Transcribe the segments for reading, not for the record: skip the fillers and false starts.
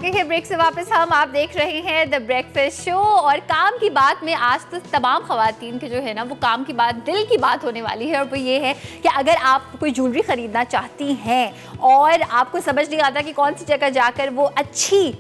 चुके हैं ब्रेक से वापस हम। आप देख रहे हैं द ब्रेकफास्ट शो और काम की बात में आज तो तमाम खवातीन के जो है ना वो काम की बात दिल की बात होने वाली है। और वो ये है कि अगर आप कोई ज्वेलरी ख़रीदना चाहती हैं और आपको समझ नहीं आता कि कौन सी जगह जाकर वो अच्छी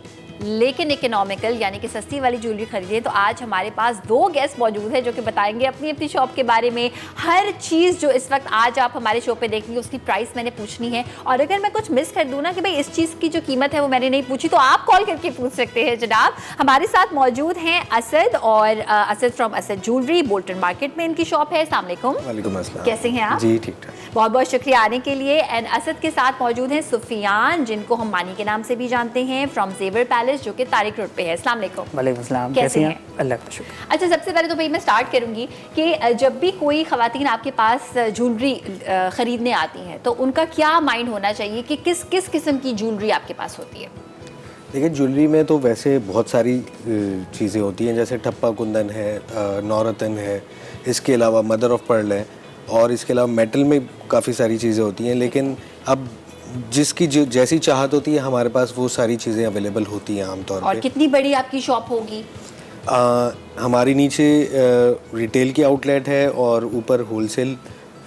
लेकिन इकोनॉमिकल यानी कि सस्ती वाली ज्वेलरी खरीदें, तो आज हमारे पास दो गेस्ट मौजूद हैं जो कि बताएंगे अपनी अपनी शॉप के बारे में। हर चीज़ जो इस वक्त आज आप हमारे शो पे देखेंगे उसकी प्राइस मैंने पूछनी है, और अगर मैं कुछ मिस कर दूँ ना कि भाई इस चीज़ की जो कीमत है वो मैंने नहीं पूछी, तो आप कॉल करके पूछ सकते हैं। जनाब हमारे साथ मौजूद हैं असद, और Asad from Asad jewellery, Bolton market में इनकी शॉप है। अस्सलाम वालेकुम। वालेकुम अस्सलाम। कैसे हैं आप? जी ठीक ठाक। बहुत बहुत शुक्रिया आने के लिए। एंड असद के साथ मौजूद हैं सुफियान, जिनको हम मानी के नाम से भी जानते हैं, फ्रॉम जेवर पैलेस जो कि तारिक रोड पे है। अस्सलाम वालेकुम। वालेकुम सलाम। कैसे हैं? अल्लाह का शुक्र। अच्छा, सबसे पहले तो भाई मैं स्टार्ट करूंगी कि जब भी कोई खवातीन आपके पास ज्वेलरी खरीदने आती हैं तो उनका क्या माइंड होना चाहिए कि किस किस किस्म की ज्वेलरी आपके पास होती है? देखिए, ज्वेलरी में तो वैसे बहुत सारी चीज़ें होती हैं, जैसे ठप्पा कुंदन है, नौरतन है, इसके अलावा मदर ऑफ पर्ल है, और इसके अलावा मेटल में काफ़ी सारी चीज़ें होती हैं। लेकिन अब जिसकी जैसी चाहत होती है हमारे पास वो सारी चीज़ें अवेलेबल होती हैं आमतौर पे। और कितनी बड़ी आपकी शॉप होगी? हमारी नीचे रिटेल की आउटलेट है और ऊपर होलसेल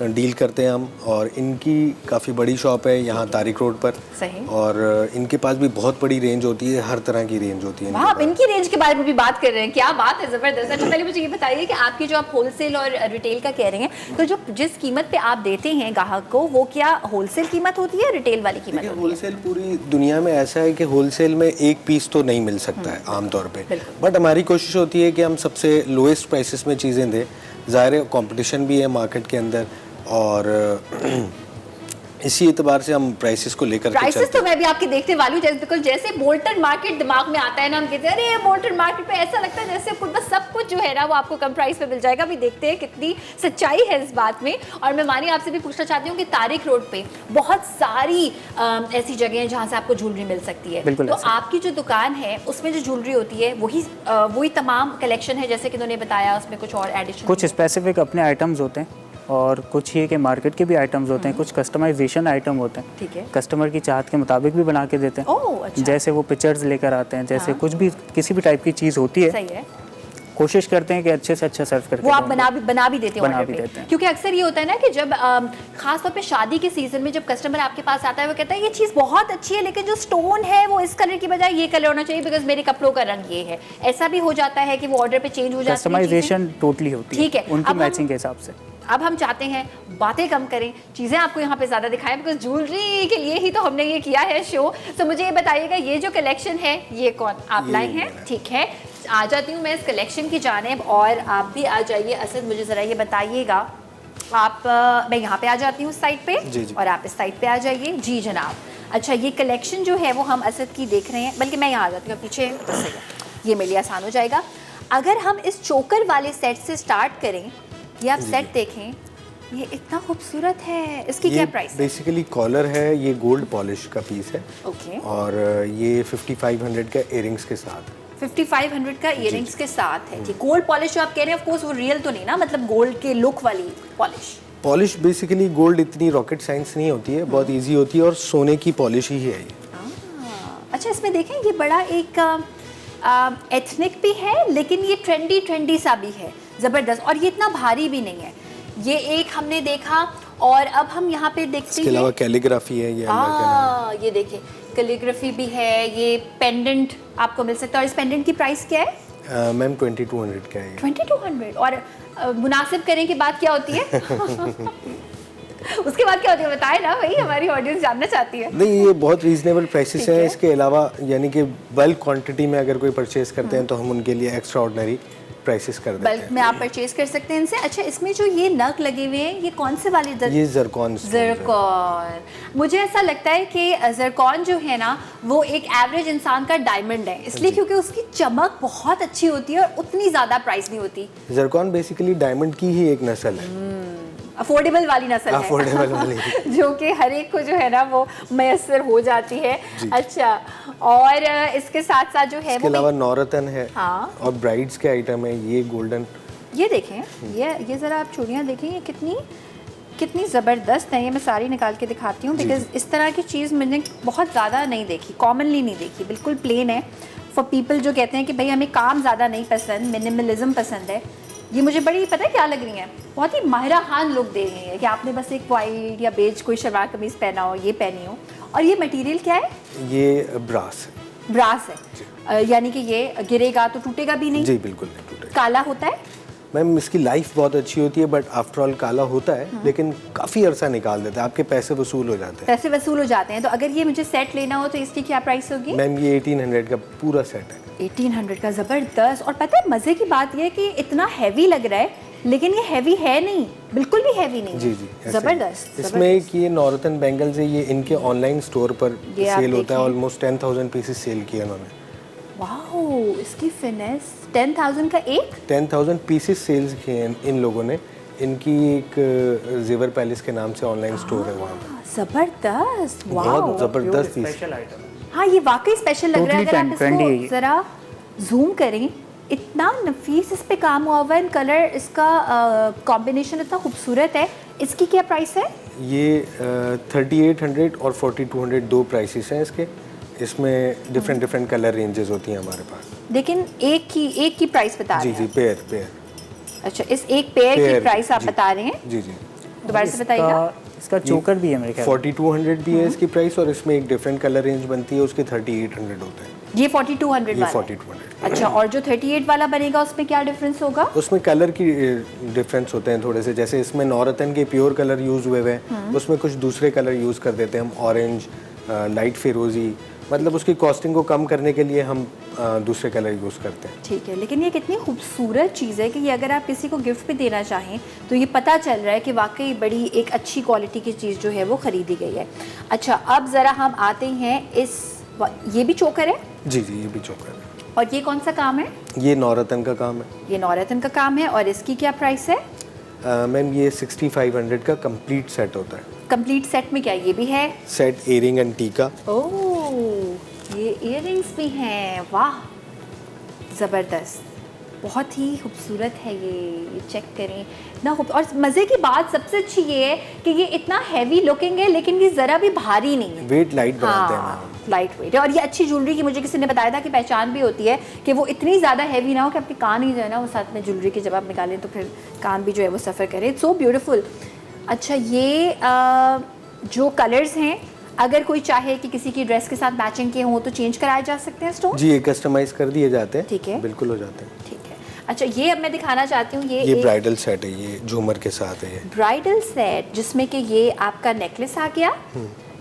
डील करते हैं हम, और इनकी काफ़ी बड़ी शॉप है यहाँ तारिक रोड पर। सही। और इनके पास भी बहुत बड़ी रेंज होती है, हर तरह की रेंज होती है। आप इनकी रेंज के बारे में भी बात कर रहे हैं, क्या बात है, ज़बरदस्त। अच्छा, पहले मुझे ये बताइए कि आपकी जो आप होलसेल और रिटेल का कह रहे हैं, तो जो जिस कीमत पे आप देते हैं ग्राहक को, वो क्या होलसेल कीमत होती है, रिटेल वाली कीमत होती है? होलसेल पूरी दुनिया में ऐसा है कि होलसेल में एक पीस तो नहीं मिल सकता है आमतौर पे, बट हमारी कोशिश होती है कि हम सबसे लोएस्ट प्राइसेस में चीज़ें दें। ज़ाहिर है कंपटीशन भी है मार्केट के अंदर, और इसी एतबार से हम प्राइसेस को लेकर प्राइसेस तो मैं भी आपकी देखने वाली हूँ, बिकॉज जैसे बोल्टन मार्केट दिमाग में आता है ना, हम कहते हैं अरे बोल्टन मार्केट पे ऐसा लगता है जैसे बस सब कुछ जो है ना वो आपको कम प्राइस पे मिल जाएगा। अभी देखते हैं कितनी सच्चाई है इस बात में। और मैं मानी आपसे भी पूछना चाहती हूँ कि तारिक रोड पे बहुत सारी ऐसी जगह हैं जहाँ से आपको ज्वेलरी मिल सकती है, तो आपकी जो दुकान है उसमें जो ज्वेलरी होती है वही तमाम कलेक्शन है जैसे कि उन्होंने बताया, उसमें कुछ और एडिशन? कुछ स्पेसिफिक अपने आइटम्स होते हैं और कुछ ये कि मार्केट के भी आइटम्स होते हैं, कुछ कस्टमाइजेशन आइटम होते हैं। ठीक है। कस्टमर की चाहत के मुताबिक भी बना के देते हैं। ओह, अच्छा। जैसे वो पिक्चर्स लेकर आते हैं, जैसे कुछ भी किसी भी टाइप की चीज़ होती है, सही है, कोशिश करते हैं कि अच्छे से अच्छा सर्व करके वो आप बना भी देते हैं, बना भी देते हैं। क्योंकि अक्सर ये होता है ना कि जब खास तौर पे शादी के सीजन में जब कस्टमर आपके पास आता है वो कहता है ये चीज़ बहुत अच्छी है लेकिन जो स्टोन है वो इस कलर की बजाय ये कलर होना चाहिए बिकॉज मेरे कपड़ों का रंग ये है। ऐसा भी हो जाता है कि वो ऑर्डर पे चेंज हो जाता है, कस्टमाइजेशन टोटली होती है, ठीक है, उनकी मैचिंग के हिसाब से। अब हम चाहते हैं बातें कम करें, चीज़ें आपको यहाँ पे ज़्यादा दिखाएं, बिकॉज ज्वेलरी के लिए ही तो हमने ये किया है शो। तो मुझे ये बताइएगा ये जो कलेक्शन है ये कौन आप लाए हैं? ठीक है, आ जाती हूँ मैं इस कलेक्शन की जानिब, और आप भी आ जाइए। असद मुझे ज़रा ये बताइएगा, आप मैं यहाँ पे आ जाती हूँ साइड पे, और आप इस साइड पे आ जाइए। जी जनाब। अच्छा, ये कलेक्शन जो है वो हम असद की देख रहे हैं, बल्कि मैं यहाँ आ जाती हूँ पीछे, ये मेरे लिए आसान हो जाएगा। अगर हम इस चोकर वाले सेट से स्टार्ट करें, ये आप सेट देखें, ये इतना खूबसूरत है। इसकी क्या प्राइस है? बेसिकली कॉलर है, ये गोल्ड पॉलिश का पीस है। ओके। और ये 5500 का इयरिंग्स के साथ। 5500 का इयरिंग्स के साथ है। ठीक, गोल्ड पॉलिश जो आप कह रहे हैं ऑफ कोर्स वो रियल तो नहीं ना, मतलब गोल्ड के लुक वाली पॉलिश बेसिकली गोल्ड इतनी रॉकेट साइंस नहीं होती है, बहुत इजी होती है, और सोने की पॉलिश ही है ये। अच्छा, इसमें देखें ये बड़ा एक एथनिक भी है लेकिन ये ट्रेंडी सा भी है, ज़बरदस्त, और ये इतना भारी भी नहीं है। ये एक हमने देखा, और अब हम यहाँ पे देखते हैं इसके अलावा कैलीग्राफी है, ये देखिए कैलीग्राफी भी है। ये पेंडेंट आपको मिल सकता है, और इस पेंडेंट की प्राइस क्या है? मैम 2200 का है। 2200, और मुनासिब करें की बात क्या होती है? उसके बाद क्या होती है बताएं ना भाई, हमारी ऑडियंस जानना चाहती है। नहीं, ये बहुत रीजनेबल प्राइसेस हैं। इसके अलावा यानी कि बल्क क्वांटिटी में अगर कोई परचेज करते हैं तो हम उनके लिए एक्स्ट्रा ऑर्डिनरी प्राइसेस कर देते हैं। बल्क में आप परचेज कर सकते हैं इनसे। अच्छा, इसमें जो ये नग लगे हुए हैं ये कौन से वाले? ये ज़रकॉन। मुझे ऐसा लगता है कि ज़रकॉन जो है ना वो एक एवरेज इंसान का डायमंड है, इसलिए क्योंकि उसकी चमक बहुत अच्छी होती है और उतनी ज़्यादा प्राइस नहीं होती। ज़रकॉन बेसिकली डायमंड की ही एक नस्ल है, अफोर्डेबल वाली नस्ल है, अफोर्डेबल वाली जो कि हर एक को जो है ना वो मैसर हो जाती है। अच्छा, और इसके साथ साथ जो है इसके अलावा नौरतन है। हाँ। और ब्राइड्स के आइटम है, ये गोल्डन। ये देखें, ये ज़रा आप चूड़ियाँ देखें, ये कितनी कितनी ज़बरदस्त है ये, मैं सारी निकाल के दिखाती हूँ बिकॉज इस तरह की चीज़ मैंने बहुत ज़्यादा नहीं देखी, कॉमनली नहीं देखी। बिल्कुल प्लेन है फॉर पीपल जो कहते हैं कि भाई हमें काम ज़्यादा नहीं पसंद, मिनिमलिज्म पसंद है। ये मुझे बड़ी पता है क्या लग रही है, बहुत ही माहिरा खान लुक दे रही है कि आपने बस एक वाइट या बेज कोई शलवार कमीज़ पहना हो, ये पहनी हो। और ये मटेरियल क्या है? ये ब्रास है। ब्रास है, यानी कि ये गिरेगा तो टूटेगा भी नहीं? जी बिल्कुल नहीं टूटेगा। काला होता है? मैम इसकी लाइफ बहुत अच्छी होती है बट आफ्टर ऑल काला होता है लेकिन काफ़ी अरसा निकाल देता है, आपके पैसे वसूल हो जाते हैं। पैसे वसूल हो जाते हैं। तो अगर ये मुझे सेट लेना हो तो इसकी क्या प्राइस होगी? मैम ये 1800 का पूरा सेट है। 1800 का, ज़बरदस्त। और पता है मज़े की बात यह है कि इतना हैवी लग रहा है लेकिन ये हैवी है नहीं, बिल्कुल भी हैवी नहीं। जी जी, ज़बरदस्त। इसमें एक ये नॉर्थन बैंगल्स है, ये इनके ऑनलाइन स्टोर पर सेल होता है। ऑलमोस्ट 10,000 पीसेस सेल किए उन्होंने। वाओ, इसकी फिनेस। 10,000 का एक? 10,000 पीसेस सेल्स किए हैं इन लोगों ने। इनकी एक जेवर पैलेस के नाम से ऑनलाइन स्टोर है वहाँ पर। ज़बरदस्त, बहुत ज़बरदस्त पीस। Special item. हाँ, ये वाकई स्पेशल लग रहा है। अगर आप ट्रेंडी है इसको ये। ज़रा जूम करें, इतना नफीस इस पे काम हुआ हुआ है। कलर इसका कॉम्बिनेशन इतना खूबसूरत है। इसकी क्या प्राइस है? ये 3800 और 4200 दो प्राइसेस हैं इसके। इसमें डिफरेंट कलर रेंजेस होती हैं हमारे पास। लेकिन एक की प्राइस बता रहे जी हैं? जी, पेयर। अच्छा, इस एक पेयर की प्राइस आप बता रहे हैं? जी जी। दोबारा से बताइएगा। इसका चोकर भी है मेरे ख्याल 4200 भी है इसकी प्राइस, और इसमें एक डिफरेंट कलर रेंज बनती है, उसके 3800 होते हैं। ये 4200 ये वाला है? 4200। अच्छा, और जो 38 वाला बनेगा उसमें क्या डिफरेंस होगा? उसमें कलर की डिफरेंस होते हैं थोड़े से। जैसे इसमें नौरतन के प्योर कलर यूज़ हुए हैं, उसमें कुछ दूसरे कलर यूज़ कर देते हैं हम, ऑरेंज, लाइट फिरोजी। मतलब उसकी कॉस्टिंग को कम करने के लिए हम दूसरे कलर यूज़ करते हैं। ठीक है, लेकिन ये कितनी खूबसूरत चीज़ है कि ये अगर आप किसी को गिफ्ट भी देना चाहें तो ये पता चल रहा है कि वाकई बड़ी एक अच्छी क्वालिटी की चीज़ जो है वो ख़रीदी गई है। अच्छा, अब ज़रा हम आते हैं ये भी चोकर है? जी जी, ये भी चोकर है। और ये कौन सा काम है? ये नौरतन का काम है। ये नौरतन का काम है। और इसकी क्या प्राइस है? मैम ये 6500 का कंप्लीट सेट होता है। कंप्लीट सेट में क्या ये भी है? सेट इयरिंग एंड टीका। ओह, ये इयररिंग्स भी हैं। वाह, ज़बरदस्त, बहुत ही खूबसूरत है ये चेक करें ना। और मज़े की बात सबसे अच्छी ये है कि ये इतना हैवी लुकिंग है लेकिन ये ज़रा भी भारी नहीं है। वेट लाइट बनाते हैं हाँ, मैम। लाइट वेट है। और ये अच्छी ज्वेलरी की मुझे किसी ने बताया था कि पहचान भी होती है कि वो इतनी ज़्यादा हैवी ना हो कि आपके कान ही जो है ना वो साथ में ज्वेलरी के जब आप निकालें तो फिर कान भी जो है वो सफ़र करे। It's so beautiful. अच्छा, ये जो कलर्स हैं, अगर कोई चाहे कि किसी की ड्रेस के साथ मैचिंग के हों तो चेंज कराए जा सकते हैं स्टोन? जी, ये कस्टमाइज कर दिए जाते हैं। ठीक है, बिल्कुल हो जाते हैं। ठीक है। अच्छा, ये अब मैं दिखाना चाहती हूँ। ये ब्राइडल सेट है, ये झूमर के साथ है। ये ब्राइडल सेट जिसमें कि ये आपका नेकलेस आ गया,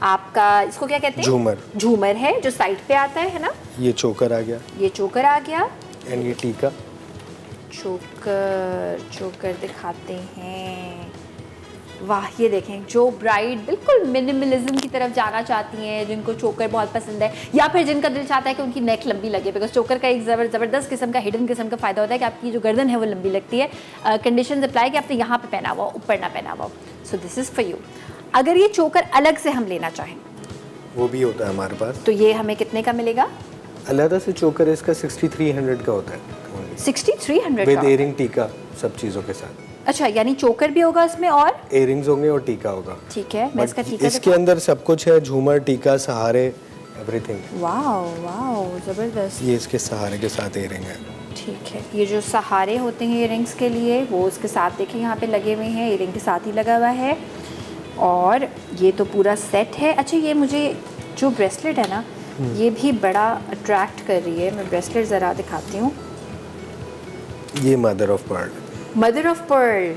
आपका इसको क्या कहते हैं? झूमर है जो साइड पे आता है ना? ये चोकर आ गया। ये चोकर आ गया। एंड ये टीका। चोकर दिखाते हैं। वाह, ये देखें, जो ब्राइड बिल्कुल मिनिमलिज्म की तरफ जाना चाहती हैं, जिनको चोकर बहुत पसंद है, या फिर जिनका दिल चाहता है कि उनकी नेक लंबी लगे, बिकॉज चोकर का एक ज़बरदस्त किस्म का हिडन किस्म का फ़ायदा होता है कि आपकी जो गर्दन है वो लंबी लगती है। कंडीशन अप्लाई कि आपने यहाँ पे पहना हुआ, ऊपर ना पहना हुआ। So this is for you. अगर ये चोकर अलग से हम लेना चाहें वो भी होता है हमारे पास। तो ये हमें कितने का मिलेगा? अलग से चोकर इसका 6300 का होता है। 6300 विद का? इयरिंग टीका सब चीज़ों के साथ। अच्छा, यानी चोकर भी होगा इसमें और इयरिंग्स होंगे और टीका होगा। ठीक है, मैं इसका टीका इसके अंदर सब कुछ है, झूमर, टीका, सहारे, एवरीथिंग। वाओ वाओ, ज़बरदस्त। ये इसके सहारे के साथ इयरिंग है। ठीक है, ये जो सहारे होते हैं इयरिंग्स के लिए वो उसके साथ देखिए यहाँ पे लगे हुए हैं, इयरिंग के साथ ही लगा हुआ है। और ये तो पूरा सेट है। अच्छा, ये मुझे जो ब्रेसलेट है ना ये भी बड़ा अट्रैक्ट कर रही है। मैं ब्रेसलेट ज़रा दिखाती हूँ। ये mother of pearl. Mother of pearl,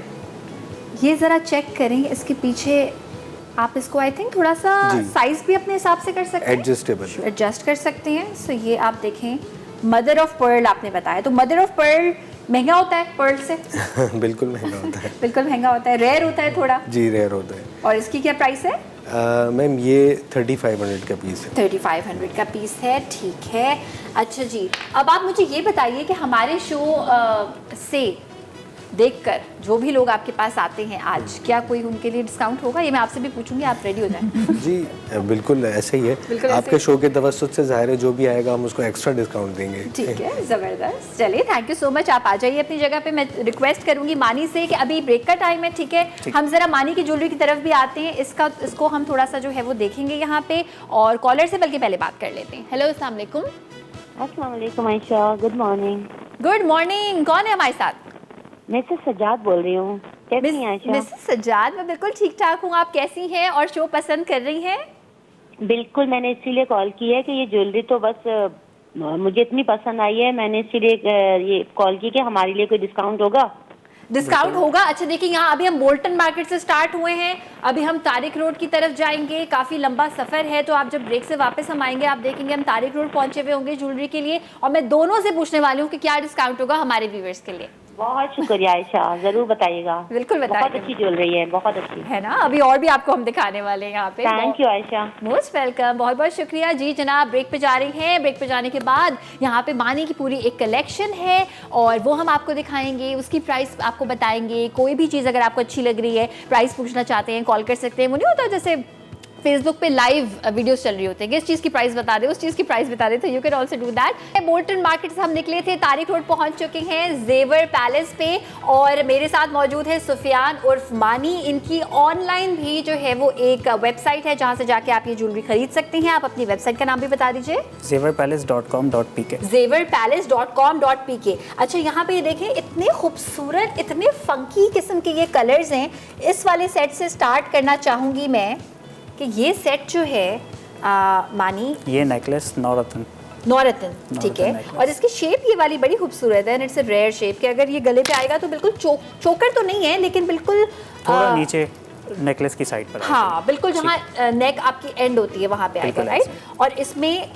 ये ज़रा चेक करें इसके पीछे। आप इसको आई थिंक थोड़ा सा साइज़ भी अपने हिसाब से कर सकते हैं, एडजस्ट कर सकते हैं। सो ये आप देखें, मदर ऑफ पर्ल आपने बताया। तो मदर ऑफ पर्ल महंगा होता है पर्ल से? बिल्कुल महंगा होता है। बिल्कुल महंगा होता है, रेयर होता है थोड़ा? जी, रेयर होता है। और इसकी क्या प्राइस है? मैम ये 3500 का पीस है। 3500 का पीस है, ठीक है। अच्छा जी, अब आप मुझे ये बताइए कि हमारे शो से देखकर जो भी लोग आपके पास आते हैं आज, क्या कोई उनके लिए डिस्काउंट होगा? ये मैं आपसे भी पूछूंगी, आप रेडी हो जाएं। जी बिल्कुल ऐसे ही है। बिल्कुल आपके ऐसे शो के तवज्जुह से जाहिर है जो भी आएगा हम उसको एक्स्ट्रा डिस्काउंट देंगे। ठीक है, ज़बरदस्त। चलिए, थैंक यू सो मच, आप आ जाइए अपनी जगह पे। मैं रिक्वेस्ट करूंगी मानी से कि अभी ब्रेक का टाइम है, ठीक है, हम ज़रा मानी की ज्वेलरी की तरफ भी आते हैं। इसको हम थोड़ा सा जो है वो देखेंगे यहाँ पे, और कॉलर से बल्कि पहले बात कर लेते हैं। हेलो, अस्सलाम वालेकुम। अस्सलाम वालेकुम Ayesha, good morning. Good morning, कौन है हमारे साथ? मैं से सजाद बोल रही हूँ। कैसी हैं आयशा? मिसेस सजाद, मैं बिल्कुल ठीक ठाक हूँ। आप कैसी हैं और शो पसंद कर रही हैं? बिल्कुल, मैंने इसीलिए कॉल की है कि ये ज्वेलरी तो बस मुझे इतनी पसंद आई है, मैंने इसीलिए ये कॉल की कि हमारे लिए कोई डिस्काउंट होगा। डिस्काउंट होगा। अच्छा देखिए, यहाँ अभी हम बोल्टन मार्केट से स्टार्ट हुए हैं, अभी हम तारिक रोड की तरफ जाएंगे, काफ़ी लंबा सफ़र है, तो आप जब ब्रेक से वापस हम आएंगे आप देखेंगे हम तारिक रोड पहुंचे हुए होंगे ज्वेलरी के लिए, और मैं दोनों से पूछने वाली हूँ कि क्या डिस्काउंट होगा हमारे व्यूअर्स के लिए। बहुत शुक्रिया आयशा, जरूर बताइएगा। बिल्कुल बताइए। बहुत अच्छी ज्वेलरी है, बहुत अच्छी है ना। अभी और भी आपको हम दिखाने वाले हैं यहाँ पे। Thank you Ayesha. Most welcome, बहुत बहुत शुक्रिया जी। जनाब ब्रेक पे जा रही हैं, ब्रेक पे जाने के बाद यहाँ पे मानी की पूरी एक कलेक्शन है और वो हम आपको दिखाएंगे, उसकी प्राइस आपको बताएंगे। कोई भी चीज़ अगर आपको अच्छी लग रही है, प्राइस पूछना चाहते हैं, कॉल कर सकते हैं। वो नहीं होता जैसे फेसबुक पे लाइव वीडियोस चल रही होते हैं कि इस चीज़ की प्राइस बता दे, उस चीज़ की प्राइस बता दे, तो you can also do that. Bolton market से हम निकले थे, तारिक रोड पहुंच चुके हैं जेवर पैलेस पे, और मेरे साथ मौजूद है सुफियान उर्फ मानी। इनकी ऑनलाइन भी जो है वो एक वेबसाइट है जहां से जाके आप ये ज्वेलरी खरीद सकते हैं। आप अपनी वेबसाइट का नाम भी बता दीजिए। zeverpalace.com.pk। zeverpalace.com.pk। अच्छा, यहाँ पे ये देखें, इतने खूबसूरत, इतने फंकी किस्म के ये कलर्स हैं। इस वाले सेट से स्टार्ट करना चाहूँगी मैं कि ये सेट जो है मानी, ये नेकलेस नौरत्न, ठीक है, और इसकी शेप ये वाली बड़ी खूबसूरत है। इट्स अ रेयर शेप कि अगर ये गले पे आएगा तो बिल्कुल चोकर तो नहीं है, लेकिन बिल्कुल थोड़ा नीचे नेकलेस की साइड पर। हाँ बिल्कुल, जहाँ नेक आपकी एंड होती है वहाँ पे आएगा, राइट। और इसमें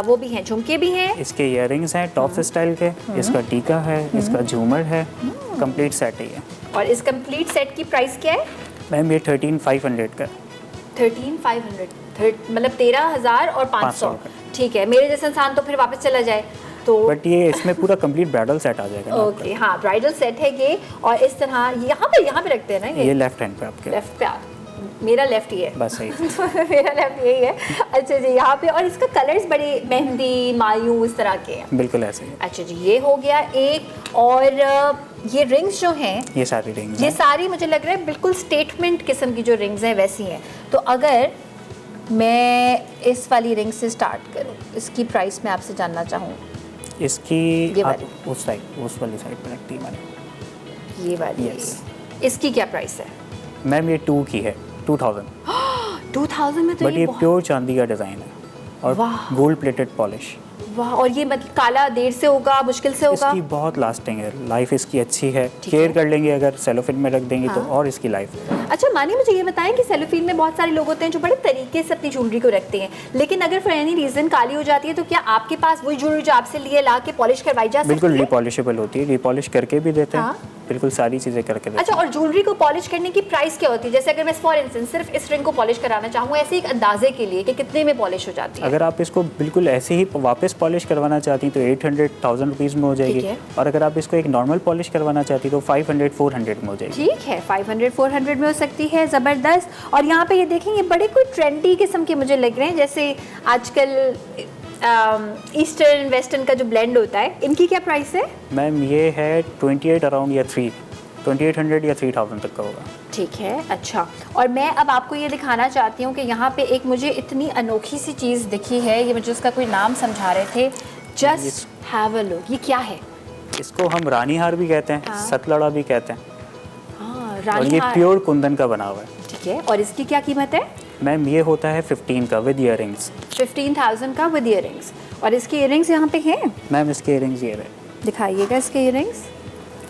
वो भी हैं, झुमके भी हैं, इसके इयररिंग्स हैं टॉप्स स्टाइल के, इसका टीका है, इसका झूमर है, कंप्लीट सेट ही है। और इस कंप्लीट सेट की प्राइस क्या है? मैम ये 13,500 का। 13,500, मतलब 13,000 और 500। ठीक है, मेरे जैसा इंसान तो फिर वापस चला जाए तो। बट ये इसमें पूरा कंप्लीट ब्राइडल सेट आ जाएगा। ओके, हाँ ब्राइडल सेट है ये, और इस तरह यहाँ पे रखते हैं ना, ये लेफ्ट हैंड पे आपके। लेफ्ट पे मेरा लेफ्ट ही है बस सही। मेरा लेफ्ट यही है। अच्छा जी, यहाँ पे, और इसका कलर्स बड़े मेहंदी मायूं इस तरह के हैं। बिल्कुल ऐसे ही। अच्छा जी, ये हो गया एक। और ये रिंग्स जो हैं, ये सारी रिंग्स, ये सारी मुझे लग रहा है बिल्कुल स्टेटमेंट किस्म की जो रिंग्स हैं वैसी हैं। तो अगर मैं इस वाली रिंग से स्टार्ट करूँ, इसकी प्राइस मैं आपसे जानना चाहूँ। इसकी उस वाली साइड पर रखती है मैंने, ये वाली। Yes. इसकी क्या प्राइस है? मैम ये 2 की है, 2000। 2000 में तो बट ये प्योर चांदी का डिज़ाइन है और वाह। Gold plated polish. वाह, और ये मतलब काला देर से होगा, मुश्किल से होगा? इसकी बहुत लास्टिंग है, लाइफ इसकी अच्छी है। केयर कर लेंगे अगर सेलोफिन में रख देंगे तो और इसकी लाइफ है। अच्छा मानी, मुझे ये बताएं कि सेलोफिन में बहुत सारे लोग होते हैं जो बड़े तरीके से अपनी ज्वेलरी को रखते हैं, लेकिन अगर फॉर एनी रीजन काली हो जाती है तो क्या आपके पास वही ज्वेलरी जो आपसे लिए ला के पॉलिश करवाई जा सकती है? बिल्कुल रिपॉलिशेबल होती है, रिपॉलिश करके भी देते हैं। बिल्कुल सारी चीज़ें करके देते हैं। अच्छा, और ज्वेलरी को पॉलिश करने की प्राइस क्या होती है? जैसे अगर मैं फॉर इंस्टेंस सिर्फ इस रिंग को पॉलिश कराना चाहूँ, ऐसे एक अंदाजे के लिए कि कितने में पॉलिश हो जाती है? अगर आप इसको बिल्कुल ऐसे ही वापस पॉलिश करवाना चाहती हैं तो 800,000 रुपीज़ में हो जाएगी, और अगर आप इसको एक नॉर्मल पॉलिश करवाना चाहती तो 500-400 में हो जाएगी। ठीक है, 500-400 में हो सकती है। ज़बरदस्त। और यहाँ पे ये देखेंगे बड़े कोई ट्रेंडी किस्म के मुझे लग रहे हैं, जैसे आजकल ईस्टर्न वेस्टर्न का जो ब्लेंड होता है। इनकी क्या प्राइस है? मैम ये है 28 अराउंड या 2800 या 3000 तक का होगा। ठीक है, अच्छा। और मैं अब आपको ये दिखाना चाहती हूँ कि यहाँ पे एक मुझे इतनी अनोखी सी चीज़ दिखी है, ये मुझे उसका कोई नाम समझा रहे थे। Just have a look. ये क्या है? इसको हम रानी हार भी कहते हैं, सतलड़ा भी कहते हैं। हाँ, और रानी ये हार। प्योर कुंदन का बना हुआ है। ठीक है, और इसकी क्या कीमत है? मैम ये होता है 15 का विद ईयररिंग्स। 15,000 का विद ईयररिंग्स। और इसके ईयररिंग्स यहाँ पे हैं? मैम इसके ईयररिंग्स ये रहे, दिखाइएगा इसके ईयररिंग्स।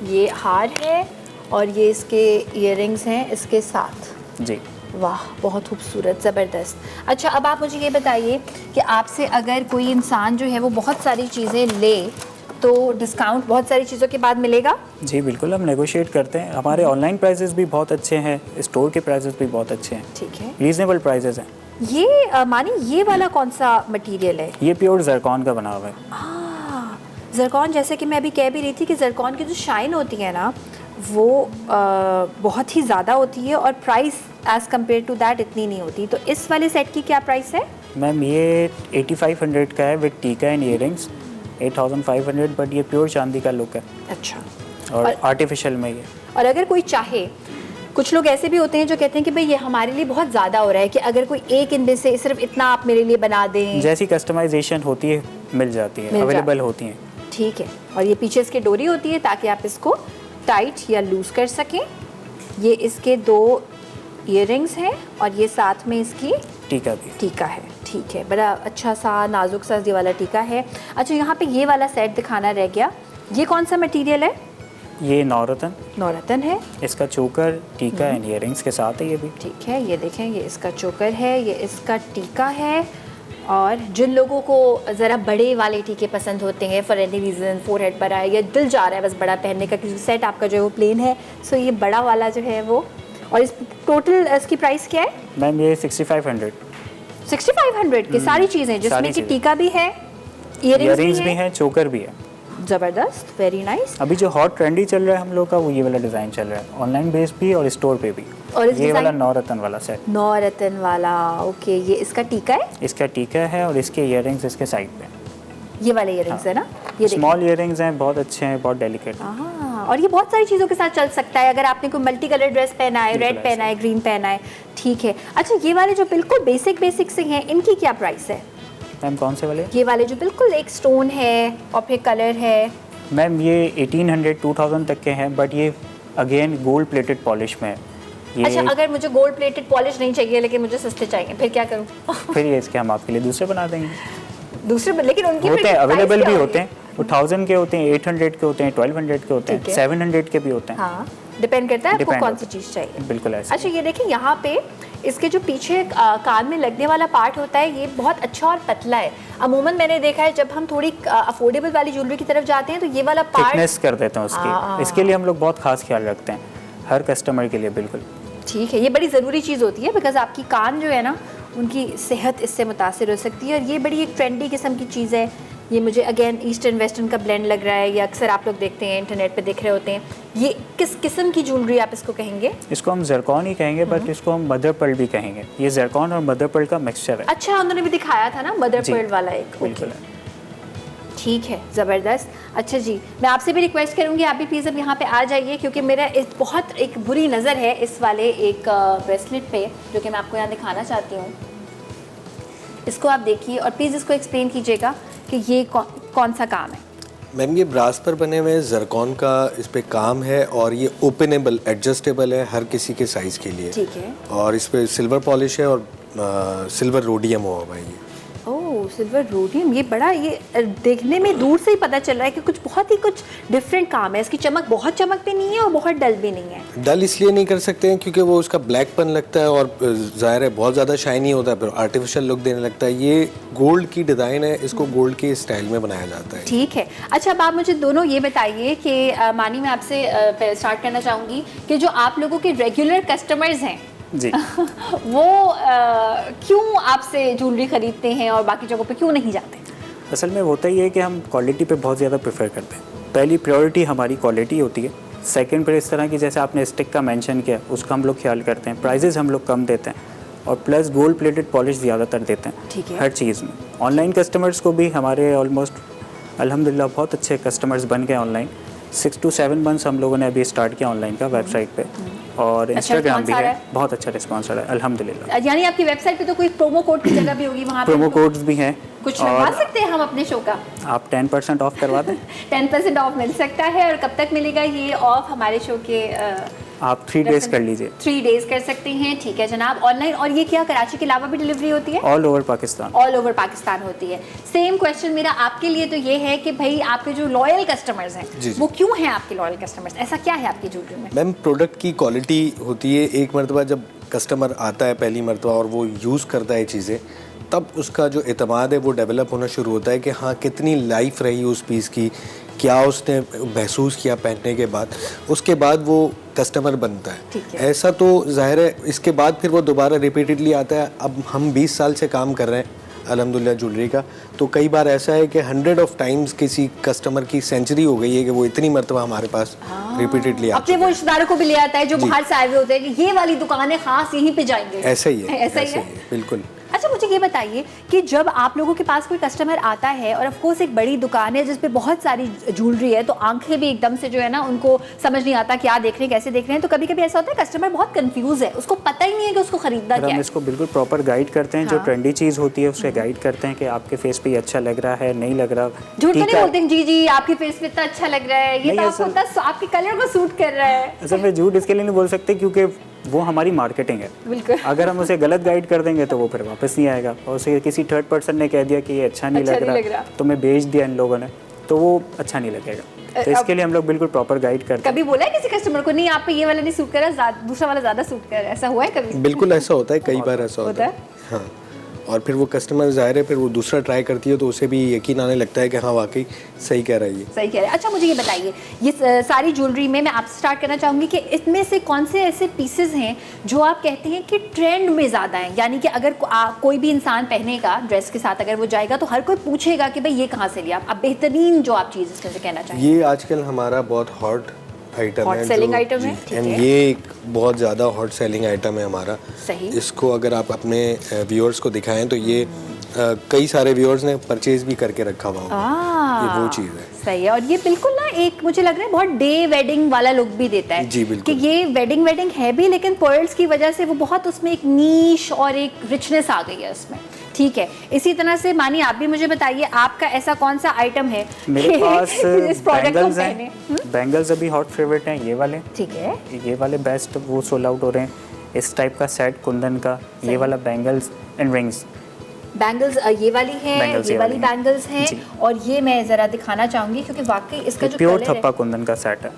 ये हार है और ये इसके ईयररिंग्स हैं इसके साथ जी। वाह, बहुत खूबसूरत, ज़बरदस्त। अच्छा, अब आप मुझे ये बताइए कि आपसे अगर कोई इंसान जो है वो बहुत सारी चीज़ें ले तो डिस्काउंट बहुत सारी चीज़ों के बाद मिलेगा? जी बिल्कुल, हम नेगोशिएट करते हैं। हमारे ऑनलाइन प्राइसेस भी बहुत अच्छे हैं, स्टोर के प्राइसेस भी बहुत अच्छे हैं। ठीक है, रीजनेबल प्राइसेस हैं। ये मानी, ये वाला कौन सा मटेरियल है? ये प्योर जरकॉन का बना हुआ है। ज़रकॉन, जैसे कि मैं अभी कह भी रही थी कि ज़रकॉन की जो शाइन होती है ना वो बहुत ही ज़्यादा होती है और price as compare to that इतनी नहीं होती। तो इस वाले सेट की क्या प्राइस है? मैम ये 8500 का है विद टीका एंड ईयरिंग्स, 8500, बट ये प्योर चांदी का लुक है अच्छा। और आर्टिफिशियल में ये। और अगर कोई चाहे, कुछ लोग ऐसे भी होते हैं जो कहते हैं कि भाई ये हमारे लिए बहुत ज़्यादा हो रहा है कि अगर कोई एक इनमें से सिर्फ इतना आप मेरे लिए बना दें, जैसी कस्टमाइजेशन होती है मिल जाती है, अवेलेबल होती हैं। ठीक है। और ये पीछे इसके डोरी होती है ताकि आप इसको टाइट या लूज़ कर सकें। ये इसके 2 ईयरिंग्स हैं और ये साथ में इसकी टीका भी टीका है। ठीक है, बड़ा अच्छा सा नाजुक सा ये वाला टीका है। अच्छा, यहाँ पे ये वाला सेट दिखाना रह गया, ये कौन सा मटेरियल है? ये नौरतन है। इसका चोकर, टीका एंड ईयरिंग्स के साथ है ये भी। ठीक है, ये देखें, ये इसका चोकर है, ये इसका टीका है। और जिन लोगों को ज़रा बड़े वाले टीके पसंद होते हैं फॉर एनी रीज़न, फोरहेड पर आए या दिल जा रहा है बस बड़ा पहनने का, क्योंकि सेट आपका जो है वो प्लेन है, सो ये बड़ा वाला जो है वो। और इस टोटल इसकी प्राइस क्या है? मैम ये 6500 की सारी चीज़ें, जिसमें कि टीका भी है, ईयरिंग्स भी हैं, चोकर भी है। ज़बरदस्त, वेरी नाइस। अभी जो हॉट ट्रेंडी चल रहा है हम लोग का, वो ये वाला डिज़ाइन चल रहा है, ऑनलाइन बेस भी और स्टोर पे भी। और इस ये वाला नौरतन वाला सेट, नौरतन वाला, ओके। ये इसका टीका है, इसका टीका है और इसके ईयरिंग्स इसके साइड पे। ये वाले ईयरिंग्स है ना, ये स्मॉल ईयरिंग्स हैं, बहुत अच्छे हैं, बहुत डेलिकेट। हाँ, और ये बहुत सारी चीज़ों के साथ चल सकता है। अगर आपने कोई मल्टी कलर ड्रेस पहना है, रेड पहना है, ग्रीन पहना है, ठीक है। अच्छा, ये वाले जो बिल्कुल बेसिक से हैं, इनकी क्या प्राइस है? मैम कौन से वाले? ये वाले जो बिल्कुल एक स्टोन है और फिर कलर है। मैम ये 1800-2000 तक के हैं, बट ये अगेन गोल्ड प्लेटेड पॉलिश में है। ये अच्छा, अगर मुझे गोल्ड प्लेटेड पॉलिश नहीं चाहिए लेकिन मुझे सस्ते चाहिए, फिर क्या करूँ? फिर ये इसके हम आपके लिए दूसरे बना देंगे। दूसरे, लेकिन उनकी होते हैं, अवेलेबल भी होते हैं। हैं, वो 1000 के होते हैं, 800 के होते हैं, 1200 के होते हैं, 700 के भी होते हैं। हाँ, डिपेंड करता है आपको Depend कौन होता सी चीज़ चाहिए। बिल्कुल ऐसे। अच्छा, ये देखिए, यहाँ पे इसके जो पीछे कान में लगने वाला पार्ट होता है, ये बहुत अच्छा और पतला है। अमूमन मैंने देखा है जब हम थोड़ी अफोर्डेबल वाली ज्वेलरी की तरफ जाते हैं तो ये वाला पार्ट थिकनेस कर देते हैं उसकी। इसके लिए हम लोग बहुत खास ख्याल रखते हैं हर कस्टमर के लिए। बिल्कुल ठीक है, ये बड़ी ज़रूरी चीज़ होती है, बिकॉज आपकी कान जो है ना, उनकी सेहत इससे मुतासिर हो सकती है। और ये बड़ी एक ट्रेंडी किस्म की चीज़ है। ये मुझे अगेन ईस्टर्न वेस्टर्न का ब्लेंड लग रहा है। ये अक्सर आप लोग देखते हैं, इंटरनेट पे दिख रहे होते हैं। ये किस किस्म की ज्वेलरी आप इसको कहेंगे? इसको हम ज़रकॉन ही कहेंगे, बट इसको हम मदर पर्ल भी कहेंगे। ये ज़रकॉन और मदर पर्ल का मिक्सचर है। अच्छा, उन्होंने भी दिखाया था ना मदर पर्ल वाला एक। बिल्कुल। ठीक है, ज़बरदस्त। अच्छा जी, मैं आपसे भी रिक्वेस्ट करूँगी, आप भी प्लीज़ अब यहाँ पे आ जाइए, क्योंकि मेरा इस बहुत एक बुरी नज़र है इस वाले एक ब्रेसलेट पे, जो कि मैं आपको यहाँ दिखाना चाहती हूँ। इसको आप देखिए और प्लीज़ इसको एक्सप्लेन कीजिएगा कि ये कौन सा काम है। मैम ये ब्रास पर बने हुए ज़रकॉन का इस पे काम है और ये ओपनेबल, एडजस्टेबल है हर किसी के साइज़ के लिए। ठीक है। और इस पे सिल्वर पॉलिश है और सिल्वर रोडियम हुआ हुआ है ये। ओह, सिल्वर रोडियम, ये बड़ा, ये देखने में दूर से ही पता चल रहा है कि कुछ बहुत ही कुछ डिफरेंट काम है। इसकी चमक बहुत चमक भी नहीं है और बहुत डल भी नहीं है। डल इसलिए नहीं कर सकते हैं क्योंकि वो उसका ब्लैकपन लगता है और ज़ाहिर है बहुत ज़्यादा शाइनी होता है, फिर आर्टिफिशियल लुक देने लगता है। ये गोल्ड की डिज़ाइन है, इसको गोल्ड के स्टाइल में बनाया जाता है। ठीक है। अच्छा, अब आप मुझे दोनों ये बताइए कि मानी, मैं आपसे स्टार्ट करना चाहूँगी कि जो आप लोगों के रेगुलर कस्टमर्स हैं जी वो क्यों आपसे ज्वेलरी खरीदते हैं और बाकी जगहों पे क्यों नहीं जाते? असल में होता ही है कि हम क्वालिटी पे बहुत ज़्यादा प्रेफर करते हैं। पहली प्रायोरिटी हमारी क्वालिटी होती है। सेकंड पर इस तरह की, जैसे आपने स्टिक का मेंशन किया, उसका हम लोग ख्याल करते हैं। प्राइजेस हम लोग कम देते हैं और प्लस गोल्ड प्लेटेड पॉलिश ज़्यादातर देते हैं। ठीक है। हर चीज़ में। ऑनलाइन कस्टमर्स को भी हमारे ऑलमोस्ट अल्हम्दुलिल्लाह बहुत अच्छे कस्टमर्स बन गए ऑनलाइन। 6 to 7 मंथ्स हम लोगों ने अभी स्टार्ट किया ऑनलाइन का वेबसाइट पे, और इंस्टाग्राम भी है। बहुत अच्छा रिस्पॉन्स आ रहा है अल्हम्दुलिल्लाह। यानी आपकी वेबसाइट पे तो कोई प्रोमो कोड की जगह भी होगी, वहाँ पे प्रोमो कोड्स भी हैं। कुछ लगवा सकते हैं हम अपने शो का? आप 10% ऑफ करवा दें। 10% ऑफ मिल सकता है। और कब तक मिलेगा ये ऑफ हमारे शो के? आप 3 डेज कर लीजिए। 3 डेज कर सकते हैं, ठीक है जनाब, ऑनलाइन। और ये क्या कराची के अलावा भी डिलीवरी होती है? All over Pakistan. All over Pakistan होती है। सेम क्वेश्चन मेरा आपके लिए तो ये है कि भाई आपके जो लॉयल कस्टमर्स हैं, वो क्यों हैं आपके लॉयल कस्टमर्स? ऐसा क्या है आपकी ज्वेलरी में? मैम प्रोडक्ट की क्वालिटी होती है। एक मरतबा जब कस्टमर आता है पहली मरतबा और वो यूज़ करता है चीज़ें, तब उसका जो एतमाद है वो डेवलप होना शुरू होता है कि हाँ कितनी लाइफ रही उस पीस की, क्या उसने महसूस किया पहनने के बाद, उसके बाद वो कस्टमर बनता है। ऐसा तो जाहिर है इसके बाद फिर वो दोबारा रिपीटेडली आता है। अब हम 20 साल से काम कर रहे हैं अल्हम्दुलिल्लाह ज्वेलरी का। तो कई बार ऐसा है कि 100 ऑफ टाइम्स किसी कस्टमर की सेंचुरी हो गई है कि वो इतनी मरतबा हमारे पास रिपीटेडली अपने वो रिश्तेदारों को भी ले आता है जो बाहर से आए हुए होते हैं कि ये वाली दुकान है, खास यहीं पे जाएंगे। ऐसा ही है, ऐसा ही है बिल्कुल। अच्छा मुझे ये बताइए कि जब आप लोगों के पास कोई कस्टमर आता है और ऑफ कोर्स एक बड़ी दुकान है जिस पे बहुत सारी ज्वेलरी है, तो आंखें भी एकदम से जो है ना उनको समझ नहीं आता क्या देख रहे हैं, कैसे देख रहे हैं, तो कभी कभी ऐसा होता है कस्टमर बहुत कंफ्यूज है, उसको पता ही नहीं है कि उसको खरीदना क्या हम है। इसको बिल्कुल प्रॉपर गाइड करते हैं, जो हाँ। ट्रेंडी चीज़ होती है उससे गाइड करते हैं कि आपके फेस पे ये अच्छा लग रहा है, नहीं लग रहा। झूठ तो ठीक नहीं है। बोलते हैं, जी जी आपके फेस पे इतना अच्छा लग रहा है, ये नहीं, तो आपको इतना आपके कलर को सूट कर रहा है। असल में झूठ इसके लिए नहीं बोल सकते क्योंकि वो हमारी मार्केटिंग है। बिल्कुल। अगर हम उसे गलत गाइड कर देंगे तो वो फिर वापस नहीं आएगा, और उसे किसी थर्ड पर्सन ने कह दिया कि ये अच्छा नहीं लग रहा तो मैं बेच दिया इन लोगों ने, तो वो अच्छा नहीं लगेगा। तो इसके लिए हम लोग बिल्कुल प्रॉपर गाइड करते हैं। कभी बोला है किसी कस्टमर को नहीं आप पे ये वाला नहीं सूट कर रहा, दूसरा वाला ज्यादा सूट कर रहा है, ऐसा हुआ है कभी? बिल्कुल ऐसा होता है, कई बार ऐसा होता है। हाँ, और फिर वो कस्टमर ज़ाहिर है फिर वो दूसरा ट्राई करती है तो उसे भी यकीन आने लगता है कि हाँ वाकई सही कह रहा है ये। सही कह रहे हैं। अच्छा मुझे ये बताइए, ये सारी ज्वेलरी में मैं आपसे स्टार्ट करना चाहूँगी कि इसमें से कौन से ऐसे पीसेस हैं जो आप कहते हैं कि ट्रेंड में ज़्यादा हैं, यानी कि अगर कोई भी इंसान पहनेगा ड्रेस के साथ अगर वो जाएगा तो हर कोई पूछेगा कि भाई ये कहाँ से लिया? अब बेहतरीन जो आप चीज़ इसमें से कहना चाहें। ये आजकल हमारा बहुत हॉट आइटम Hot है, selling item है, ठीक एंड है। ये एक बहुत ज़्यादा हॉट सेलिंग आइटम है हमारा। सही। इसको अगर आप अपने व्यूअर्स को दिखाएं तो ये कई सारे व्यूअर्स ने परचेज भी करके रखा हुआ होगा। ये वो चीज़ है। सही है, और ये बिल्कुल ना एक मुझे लग रहा है बहुत डे वेडिंग वाला लुक भी देता है। जी बिल्कुल। कि ये वेडिंग है भी, लेकिन पर्ल्स की वजह से वो बहुत उसमें एक नीश और एक रिचनेस आ गई है उसमें। ठीक है, इसी तरह से मानी आप भी मुझे बताइए आपका ऐसा कौन सा आइटम है मेरे पास इस प्रोडक्ट को बैंगल्स पहने? हैं, बैंगल्स अभी हॉट फेवरेट हैं ये वाले। ठीक है, ये वाले बेस्ट वो सोल्ड आउट हो रहे हैं। इस टाइप का सेट कुंदन का, ये वाला बैंगल्स एंड रिंग्स। बैंगल्स ये वाली है, Bangles ये ये वाली वाली हैं। बैंगल्स हैं, जी। और ये मैं ज़रा दिखाना चाहूँगी क्योंकि वाकई इसका जो प्योर कलर थप्पा है, कुंदन का सेट है।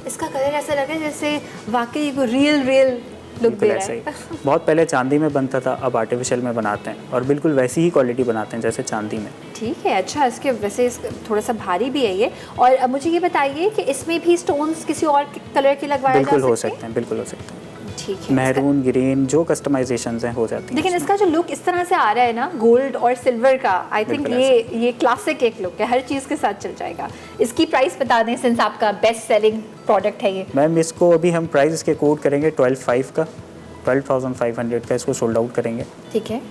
इसका कलर ऐसा लग रहा है जैसे वाकई वो रियल लुक दे बिल्कुल रहा ऐसा ही। है। बहुत पहले चांदी में बनता था, अब आर्टिफिशियल में बनाते हैं और बिल्कुल वैसी ही क्वालिटी बनाते हैं जैसे चांदी में। ठीक है, अच्छा इसके वैसे थोड़ा सा भारी भी है ये। और अब मुझे ये बताइए कि इसमें भी स्टोन्स किसी और कलर के लगवाए जा बिल्कुल हो सकते सकते हैं, बिल्कुल हो सकते हैं। ठीक है। मैरून, ग्रीन, जो कस्टमाइजेशंस हैं हो जाती हैं। लेकिन इसका जो लुक इस तरह से आ रहा है ना गोल्ड और सिल्वर का, आई थिंक बिल्कुल ये क्लासिक एक लुक है, हर चीज़ के साथ चल जाएगा। इसकी प्राइस बता दें सिंस आपका बेस्ट सेलिंग प्रोडक्ट है ये। मैम इसको अभी हम प्राइस इसके कोट करेंगे 12,500 का, 12,500 का इसको सोल्ड आउट करेंगे। ठीक है,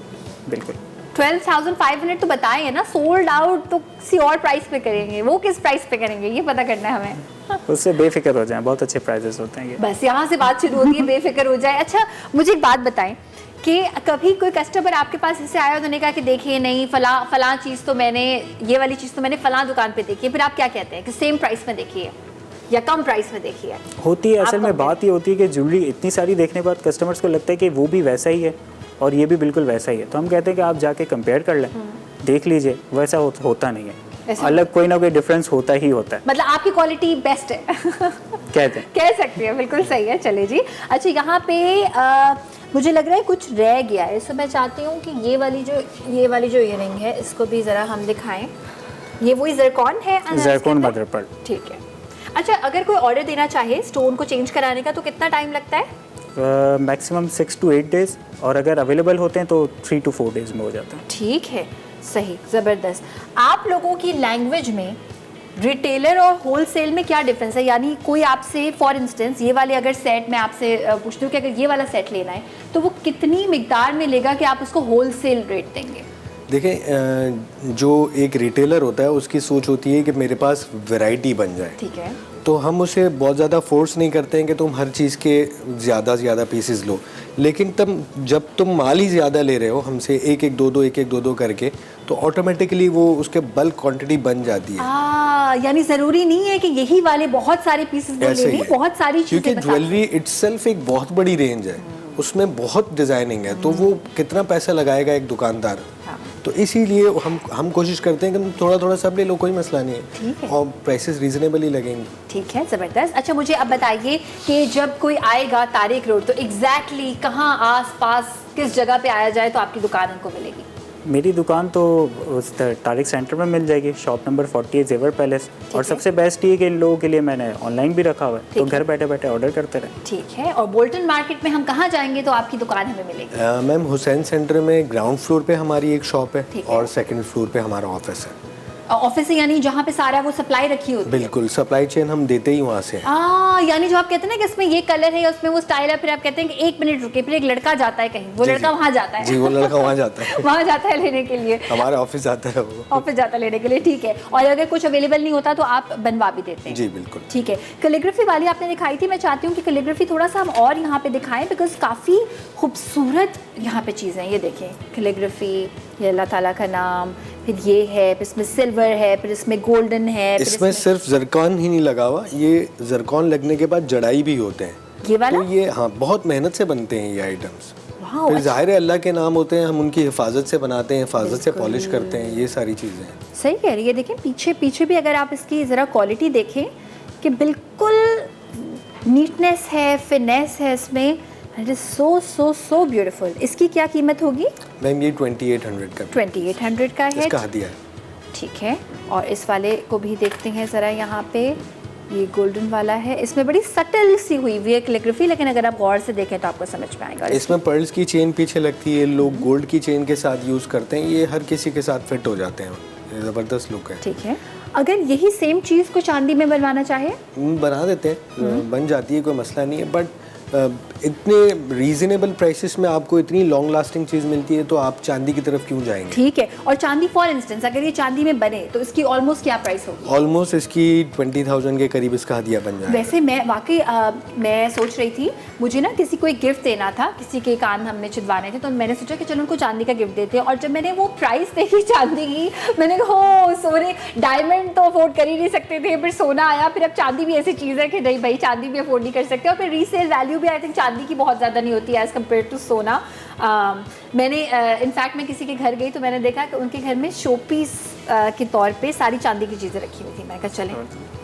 बिल्कुल 12,500 तो बताए हैं ना, सोल्ड आउट तो किसी और प्राइस पे करेंगे, वो किस प्राइस पे करेंगे ये पता करना है हमें। उससे बेफिक्र हो जाएं, बहुत अच्छे प्राइजेस होते हैं ये। बस यहाँ से बात शुरू होती है, बेफिक्र हो जाए। अच्छा मुझे एक बात बताएं कि कभी कोई कस्टमर आपके पास इससे आया, उन्होंने कहा कि देखिए नहीं फलां चीज़ तो मैंने, ये वाली चीज़ तो मैंने फलां दुकान पे देखी है, फिर आप क्या कहते हैं कि सेम प्राइस में देखिए या कम प्राइस में देखिए? होती है, असल आप में compare- बात ये होती है कि ज्वेलरी इतनी सारी देखने के बाद कस्टमर्स को लगता है कि वो भी वैसा ही है और ये भी बिल्कुल वैसा ही है, तो हम कहते हैं कि आप जाके कंपेयर कर लें, देख लीजिए। वैसा होता नहीं है, ऐसा अलग कोई ना कोई डिफरेंस होता ही होता है। मतलब आपकी क्वालिटी बेस्ट है कहते हैं। कह सकती है, बिल्कुल सही है। चले जी, अच्छा यहाँ पे मुझे लग रहा है कुछ रह गया है, सो मैं चाहती हूँ कि ये वाली जो ईयरिंग है इसको भी ज़रा हम दिखाएं। ये वही ज़रकॉन है, ज़रकॉन मदर पर्ल। ठीक है। अच्छा अगर कोई ऑर्डर देना चाहे स्टोन को चेंज कराने का तो कितना टाइम लगता है? मैक्सिमम 6 to 8 days, और अगर अवेलेबल होते हैं तो 3 to 4 days में हो जाता है। ठीक है, सही, ज़बरदस्त। आप लोगों की लैंग्वेज में रिटेलर और होलसेल में क्या डिफरेंस है? यानी कोई आपसे फॉर इंस्टेंस ये वाले अगर सेट मैं आपसे पूछती हूँ कि अगर ये वाला सेट लेना है तो वो कितनी मिकदार में लेगा कि आप उसको होलसेल रेट देंगे? देखें, जो एक रिटेलर होता है उसकी सोच होती है कि मेरे पास वैरायटी बन जाए। ठीक है, तो हम उसे बहुत ज़्यादा फोर्स नहीं करते हैं कि तुम हर चीज़ के ज़्यादा से ज़्यादा पीसेस लो, लेकिन जब तुम माल ही ज़्यादा ले रहे हो हमसे एक एक दो दो करके, तो ऑटोमेटिकली वो उसके बल्क क्वांटिटी बन जाती है। यानी ज़रूरी नहीं है कि यही वाले बहुत सारे पीसेस ऐसे ही लेने, है। बहुत सारी चीज़ें क्योंकि ज्वेलरी इटसेल्फ एक बहुत बड़ी रेंज है, उसमें बहुत डिज़ाइनिंग है, तो वो कितना पैसा लगाएगा एक दुकानदार। तो इसीलिए हम कोशिश करते हैं कि तुम थोड़ा थोड़ा सब ले लो, कोई मसला नहीं ठीक है, है। और प्राइसेस रीजनेबल ही लगेंगे। ठीक है, ज़बरदस्त। अच्छा मुझे अब बताइए कि जब कोई आएगा तारिक रोड तो एग्जैक्टली कहाँ आस पास किस जगह पे आया जाए तो आपकी दुकान उनको मिलेगी? मेरी दुकान तो उस तारिक सेंटर में मिल जाएगी, शॉप नंबर 48 जेवर पैलेस। और सबसे बेस्ट ये कि इन लोगों के लिए मैंने ऑनलाइन भी रखा हुआ है, तो घर बैठे बैठे ऑर्डर करते रहे। ठीक है। और बोल्टन मार्केट में हम कहाँ जाएंगे तो आपकी दुकान हमें मिलेगी? मैम हुसैन सेंटर में ग्राउंड फ्लोर पे हमारी एक शॉप है ठीक है। और सेकंड फ्लोर पे हमारा ऑफिस है। ऑफिस यानी जहाँ पे सारा वो सप्लाई रखी होती है? बिल्कुल, सप्लाई चेन हम देते ही वहाँ से हैं। यानी जो आप कहते हैं ना कि इसमें ये कलर है, उसमें वो स्टाइल है, फिर आप कहते हैं कि 1 मिनट रुके, फिर एक लड़का जाता है कहीं, वो लड़का वहाँ जाता है। जी, वो लड़का वहाँ जाता है। वहाँ जाता है लेने के लिए, हमारे ऑफिस जाता है वो। ऑफिस जाता है लेने के लिए, ठीक है। और अगर कुछ अवेलेबल नहीं होता तो आप बनवा भी देते हैं? जी बिल्कुल। ठीक है। कैलीग्राफी वाली आपने दिखाई थी, मैं चाहती हूँ कि कैलीग्राफी थोड़ा सा हम और यहाँ पे दिखाएं, बिकॉज काफ़ी खूबसूरत यहाँ पे चीज़ें हैं। ये देखें कैलीग्राफी, ये अल्लाह ताला का नाम, फिर ये है, फिर इसमें सिल्वर है, फिर इसमें गोल्डन है, फिर इसमें सिर्फ जरकॉन ही नहीं लगा हुआ, ये जरकॉन लगने के बाद जड़ाई भी होते हैं। ये वाला? तो ये हाँ, बहुत मेहनत से बनते हैं ये आइटम्स। वाह, फिर जाहिर है अल्लाह के नाम होते हैं, हम उनकी हिफाजत से बनाते हैं, हिफाजत से पॉलिश करते हैं, ये सारी चीज़ें हैं। सही कह रही है। देखें पीछे भी अगर आप इसकी ज़रा क्वालिटी देखें कि बिल्कुल नीटनेस है, फिनेस है इसमें। It is so beautiful. इसकी क्या कीमत होगी? मैम ये 2800 का 2800 का है। इसका हदिया है। ठीक है। और इस वाले को भी देखते हैं ज़रा, यहाँ पे ये गोल्डन वाला है, इसमें बड़ी सटल सी हुई हुई है कैलीग्राफी, लेकिन अगर आप गौर से देखें तो आपको समझ में आएगा। इसमें पर्ल्स की चेन पीछे लगती है, लोग गोल्ड की चेन के साथ यूज़ करते हैं, ये हर किसी के साथ फिट हो जाते हैं, ये ज़बरदस्त लुक है। ठीक है। अगर यही सेम चीज़ को चांदी में बनवाना चाहे? बना देते हैं, बन जाती है, कोई मसला नहीं है। बट इतने रीजनेबल प्राइसेस में आपको इतनी लॉन्ग लास्टिंग चीज़ मिलती है, तो आप चांदी की तरफ क्यों जाएंगे? ठीक है। और चांदी फॉर इंस्टेंस अगर ये चांदी में बने तो इसकी ऑलमोस्ट क्या प्राइस होगी? ऑलमोस्ट इसकी 20,000 के करीब इसका हदिया बन जाएगा। वैसे मैं वाकई मैं सोच रही थी, मुझे ना किसी को एक गिफ्ट देना था, किसी के कान हमने छिदवाने थे, तो मैंने सोचा कि चलो उनको चांदी का गिफ्ट देते हैं। और जब मैंने वो प्राइस देखी चांदी की, मैंने कहा हो सोने, डायमंड तो अफोर्ड कर ही नहीं सकते थे, फिर सोना आया, फिर अब चांदी भी ऐसी चीज़ है कि नहीं भाई चांदी भी अफोर्ड नहीं कर सकते। और फिर रीसेल वैल्यू भी आई थिंक चांदी की बहुत ज़्यादा नहीं होती है एज़ कम्पेयर टू सोना। मैंने इनफैक्ट मैं किसी के घर गई तो मैंने देखा कि उनके घर में शो पीस के तौर पे सारी चांदी की चीज़ें रखी हुई थी। मैंने कहा चलें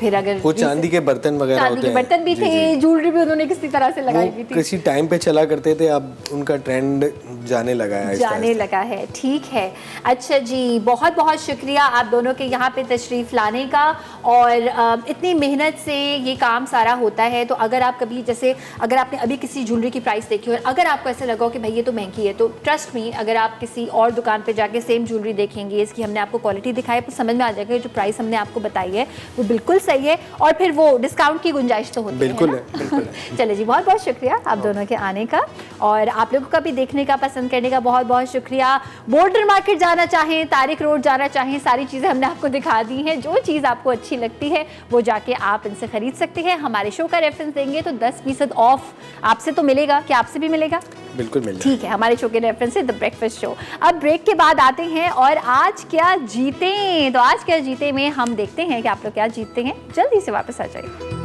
फिर अगर वो चांदी के बर्तन वगैरह होते हैं, चांदी के बर्तन भी थे, ज्वेलरी भी उन्होंने किसी तरह से लगाई हुई थी। किसी टाइम पे चला करते थे, अब उनका ट्रेंड जाने लगा है, जाने लगा है। ठीक है। अच्छा जी, बहुत बहुत शुक्रिया आप दोनों के यहाँ पे तशरीफ़ लाने का। और इतनी मेहनत से ये काम सारा होता है, तो अगर आप कभी जैसे अगर आपने अभी किसी ज्वेलरी की प्राइस देखी और अगर आपको ऐसा लगा हो कि भाई ये तो महंगी है, तो ट्रस्ट मी अगर आप किसी और दुकान पे जाके सेम ज्वेलरी देखेंगे, इसकी हमने आपको क्वालिटी दिखाई तो समझ में आ जाएगा जो प्राइस हमने आपको बताई है वो बिल्कुल सही है। और फिर वो डिस्काउंट की गुंजाइश तो होती बिल्कुल है, है, बिल्कुल है। चले जी, बहुत बहुत शुक्रिया आप दोनों के आने का, और आप लोगों का भी देखने का, पसंद करने का बहुत बहुत शुक्रिया। बोल्टन मार्केट जाना चाहें, तारिक रोड जाना चाहें, सारी चीज़ें हमने आपको दिखा दी हैं। जो चीज़ आपको अच्छी लगती है वो जाके आप इनसे ख़रीद सकते हैं। हमारे शो का रेफरेंस देंगे तो 10% ऑफ आपसे तो मिलेगा, क्या आपसे भी मिलेगा? बिल्कुल मिल जाएगा। ठीक है, हमारे शो के रेफरेंस से द ब्रेकफास्ट शो। अब ब्रेक के बाद आते हैं और आज क्या जीतें, तो आज क्या जीते में हम देखते हैं कि आप लोग क्या जीतते हैं। जल्दी से वापस आ जाइए।